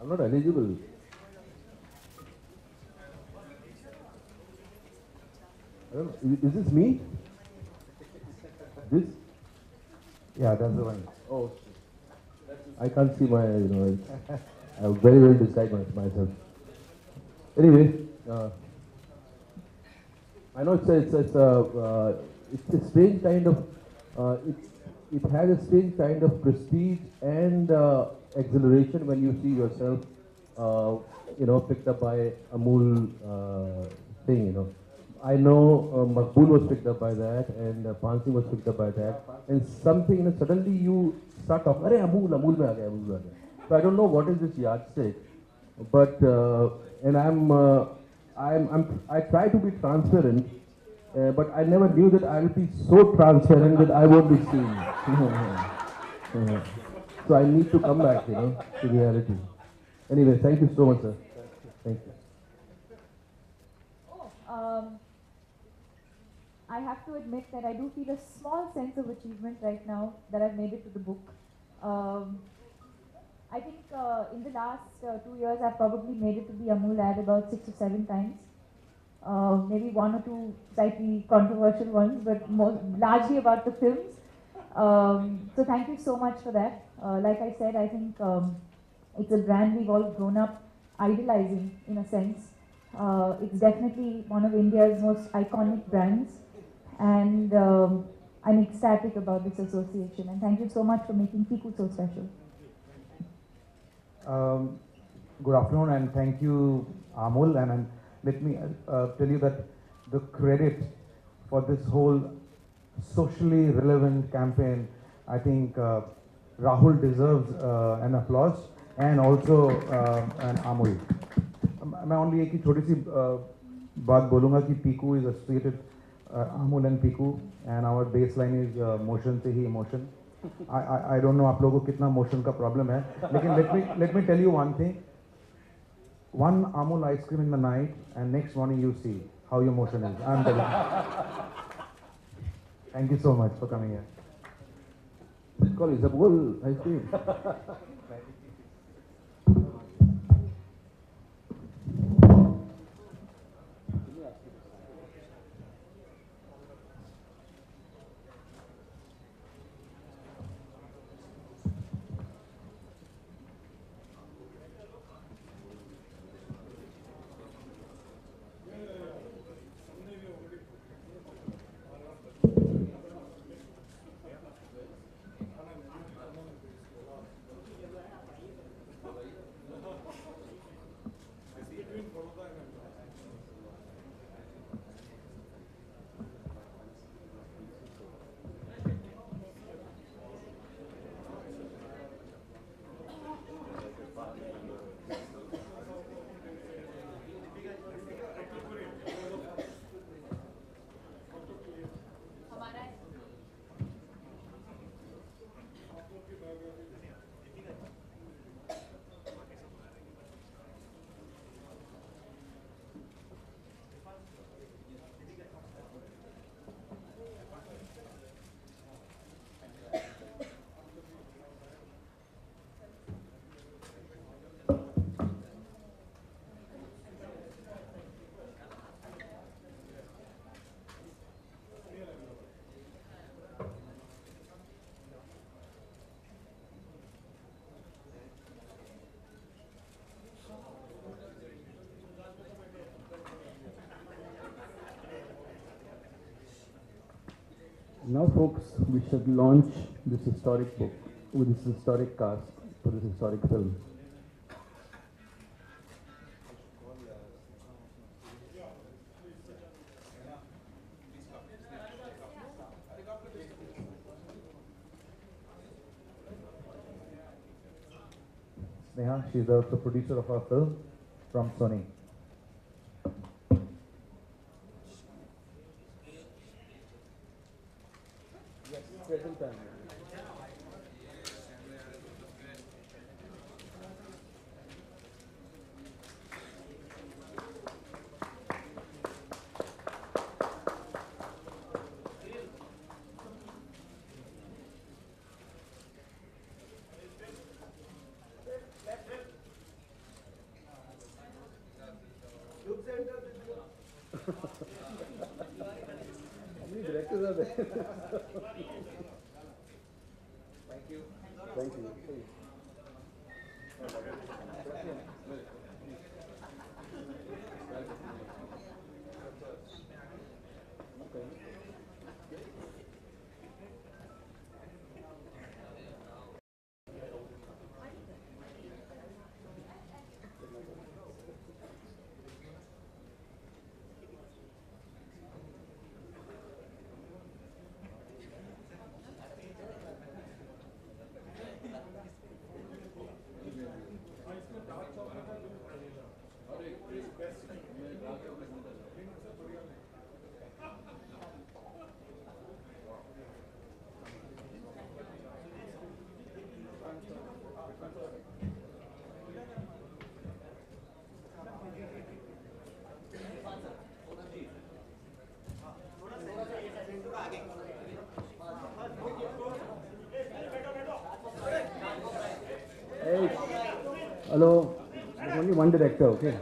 I'm not eligible. I don't know. Is this me? This? Yeah, that's the one. Oh, I can't see my, I very well describe myself. Anyway, I know it's a strange kind of, it has a strange kind of prestige and exhilaration when you see yourself, picked up by Amul thing, I know Makbul was picked up by that, and Pansi was picked up by that, and something, suddenly you start talking, Arey Amul mein aa gaya, Amul mein aa gaya. So I don't know what is this yardstick, but and I try to be transparent, but I never knew that I'll be so transparent that I won't be seen. So I need to come back, to reality. Anyway, thank you so much, sir. Thank you. I have to admit that I do feel a small sense of achievement right now that I've made it to the book. Um, I think in the last 2 years, I've probably made it to the Amul ad about 6 or 7 times. Maybe one or two slightly controversial ones, but largely about the films. So thank you so much for that. Like I said, I think it's a brand we've all grown up idolizing in a sense. It's definitely one of India's most iconic brands, and I'm ecstatic about this association. And thank you so much for making Piku so special. Good afternoon, and thank you, Amul. And let me tell you that the credit for this whole socially relevant campaign, I think Rahul deserves an applause, and also an Amul. मैं only एक ही छोटी सी बात बोलूँगा कि Piku is associated Amul and Piku, and our baseline is motion से ही emotion. I don't know आप लोगों को कितना motion का problem है, लेकिन let me tell you one thing. One Amul ice cream in the night, and next morning you see how your motion is. I'm telling you. Thank you so much for coming here. It's called Isabel ice cream. Now, folks, we should launch this historic book with this historic cast for this historic film. Sneha, she's the producer of our film from Sony. Yes, present time. How many directors are there? Thank you. Thank you. Hey, hello. There's only one director, okay?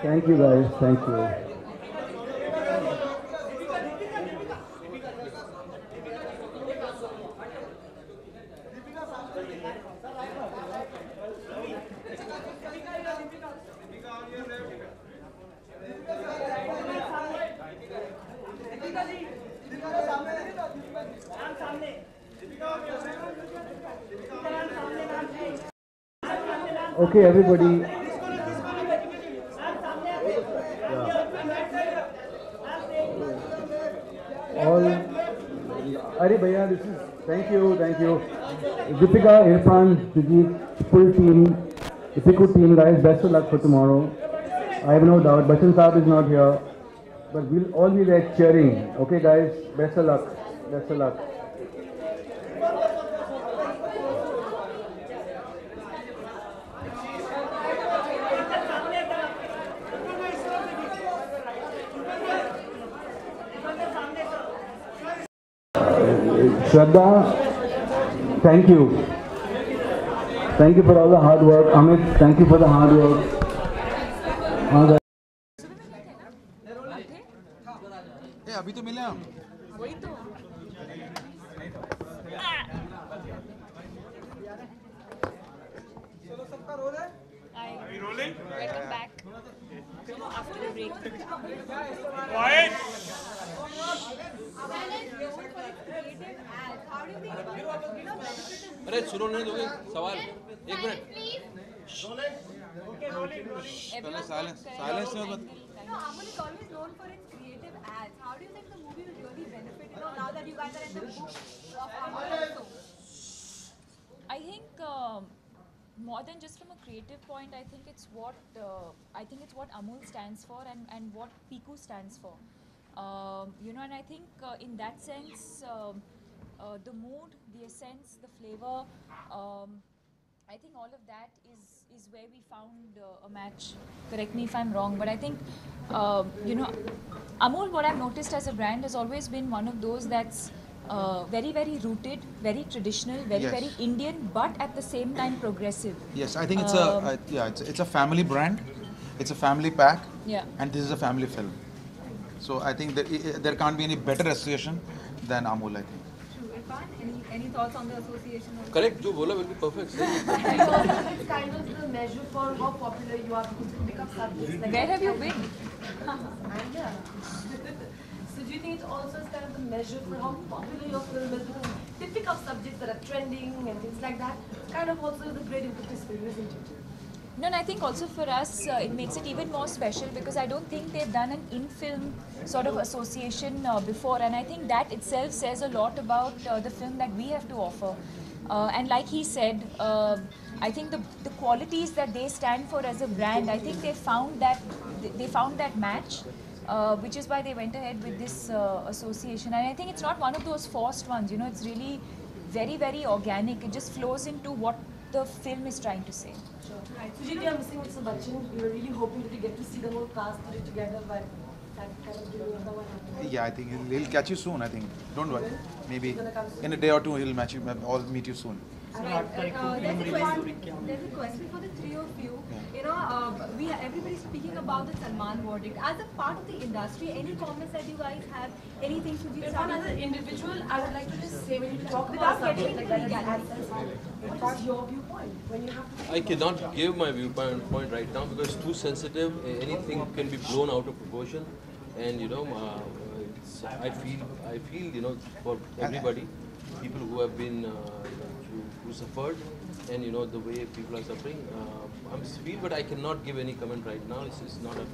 Thank you guys, thank you. Okay, everybody. All, Ari Bhaiya, this is, thank you. Deepika, Irfan, Sujit, full team, if you could team guys, best of luck for tomorrow. I have no doubt, Bachchan Saab is not here, but we'll all be there cheering. Okay guys, best of luck, best of luck. Shraddha, thank you. Thank you for all the hard work. Amit, thank you for the hard work. अभी तो मिले हम वही तो Are we rolling? welcome back after the break. Quiet! अरे सुनो नहीं दोगे सवाल एक minute Everyone silence. correct. Silence no, but- No, Amul is always known for its creative ads. How do you think the movie will really benefit, now that you guys are in the book of Amul also? I think more than just from a creative point, I think it's what Amul stands for and what Piku stands for. And I think in that sense, the mood, the essence, the flavor, I think all of that is where we found a match. Correct me if I'm wrong, but I think Amul, what I've noticed as a brand, has always been one of those that's very, very rooted, very traditional, very, Yes. very Indian, but at the same time progressive. Yes, I think it's a family brand, it's a family pack, Yeah. and this is a family film. So I think that there can't be any better association than Amul. I think. Any thoughts on the association? Correct. जो बोला will be perfect. It's kind of the measure for how popular you are because you pick up subjects like. Where have you been? And yeah. So do you think it's also kind of the measure for how popular your film is because they pick up subjects that are trending and things like that? Kind of also the great impetus for you, isn't it? No, and I think also for us, it makes it even more special because I don't think they've done an in-film sort of association before, and I think that itself says a lot about the film that we have to offer. And like he said, I think the qualities that they stand for as a brand, I think they found that match, which is why they went ahead with this association. And I think it's not one of those forced ones. You know, it's really very, very organic. It just flows into what the film is trying to say. Right. Sujit, you are missing Mr. Bachchan. We were really hoping that we get to see the whole cast put it together, but that kind of didn't work out. Yeah, I think he'll catch you soon. I think. Don't worry. Maybe in a day or two he'll match you. All meet you soon. Right. There's a question for the three of you. You know, everybody's speaking about the Salman verdict. As a part of the industry, any comments that you guys have? Anything to be As an individual, I would like to just say, when you talk Without about getting something into like that, legalities. what is your viewpoint when you have to? I cannot give my viewpoint right now because it's too sensitive. Anything can be blown out of proportion, and you know, I feel you know, for everybody, people who have been who suffered, and you know the way people are suffering. I'm feel, but I cannot give any comment right now. It's not a.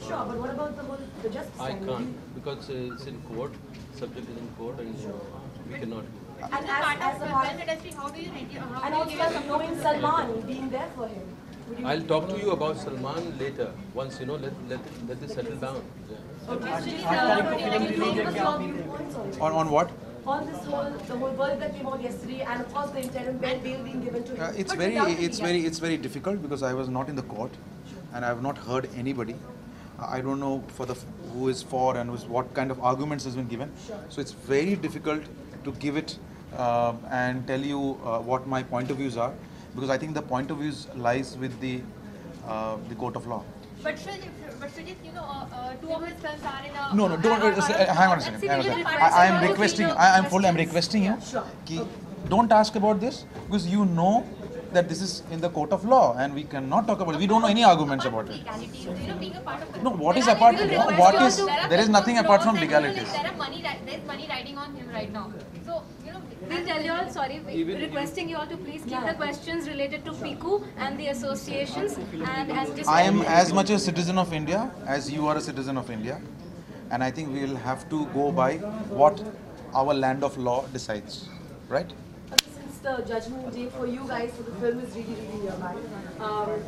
Sure, but what about the justice? I can't because it's in court. Subject is in court, and we cannot. And As a part of the industry, how do you rate your? and also knowing Salman, being there for him. I'll talk to you about Salman later. Once you know, let this settle down. Yeah. On what? On this the whole verdict that came out yesterday, and of course the interim bail being given to him. It's very difficult because I was not in the court, and I have not heard anybody. I don't know who is for and what kind of arguments has been given. So it's very difficult to give it and tell you what my point of views are, because I think the point of views lies with the court of law. But Sujit, you know, two of his films are in a. No, don't. Hang on a second. I am requesting you. Ki, don't ask about this because you know that this is in the court of law and we cannot talk about it. We don't know any arguments about it. No, what is apart? There is nothing apart from legalities. There's money riding on him right now. So, you know, we'll tell you all, sorry, requesting you all to please keep the questions related to PICU and the associations and just. I am as much a citizen of India as you are a citizen of India, and I think we will have to go by what our land of law decides, right? Since the judgment day for you guys for the film is really nearby.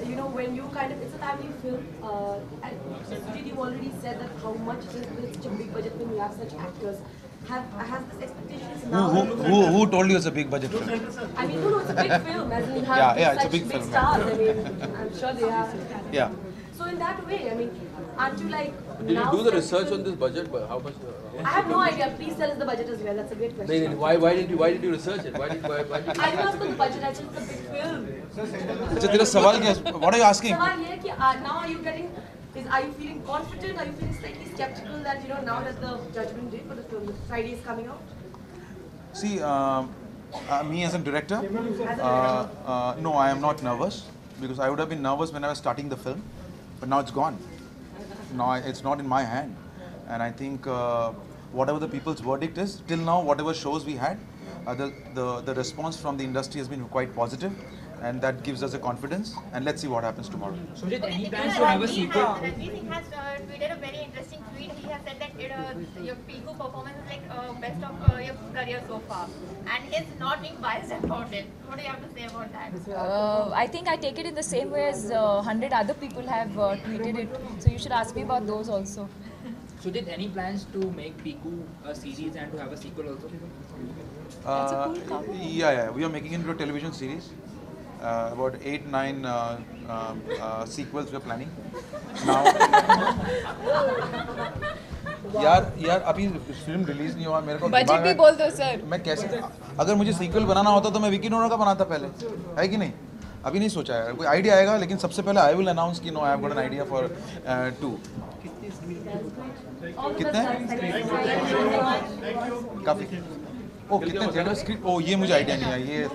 You know, when you it's a family film. And you already said that how much it's such a big budget film, you have such actors. Has this expectations now? Who told you it's a big budget film? I mean, no, it's a big film. As in, you have it's a such big big film. stars. I mean, I'm sure they are. Yeah. So in that way, I mean, aren't you like? Did you now do the research on this budget? But how much? I have no idea. Please tell us the budget as well. That's a great question. Why did you research it? Why did I didn't ask for the budget. I said it's a big film. अच्छा तेरा सवाल क्या है? What are you asking? सवाल ये है कि now are you getting? Are you feeling confident? Are you feeling slightly skeptical that you know now that the judgment day for the film Friday is coming out? See, me as a director, no, I am not nervous because I would have been nervous when I was starting the film, but now it's gone. Now it's not in my hand, and I think whatever the people's verdict is, till now, whatever shows we had, the response from the industry has been quite positive, and that gives us a confidence. And let's see what happens tomorrow. So, did any plans to have a sequel? Ranveer Singh has tweeted a very interesting tweet. He has said that your PICU performance is like best of your career so far, and he's not being biased about it. What do you have to say about that? I think I take it in the same way as 100 other people have tweeted it. So you should ask me about those also. So did any plans to make PICU a series and to have a sequel also? That's a cool comment. Yeah, we are making it into a television series. About 8-9 sequels we are planning. Now, यार अभी film release नहीं हुआ मेरे को budget भी बोल दो sir मैं कैसे अगर मुझे सीक्वल बनाना होता तो मैं विकी नोरा का बनाता पहले है कि नहीं अभी नहीं सोचा है कोई आइडिया आएगा लेकिन सबसे पहले आई विल अनाउंस कि no I have got an idea for 2 कितने काफी ओ कितने स्क्रिप्ट ओ ये मुझे आइडिया नहीं है ये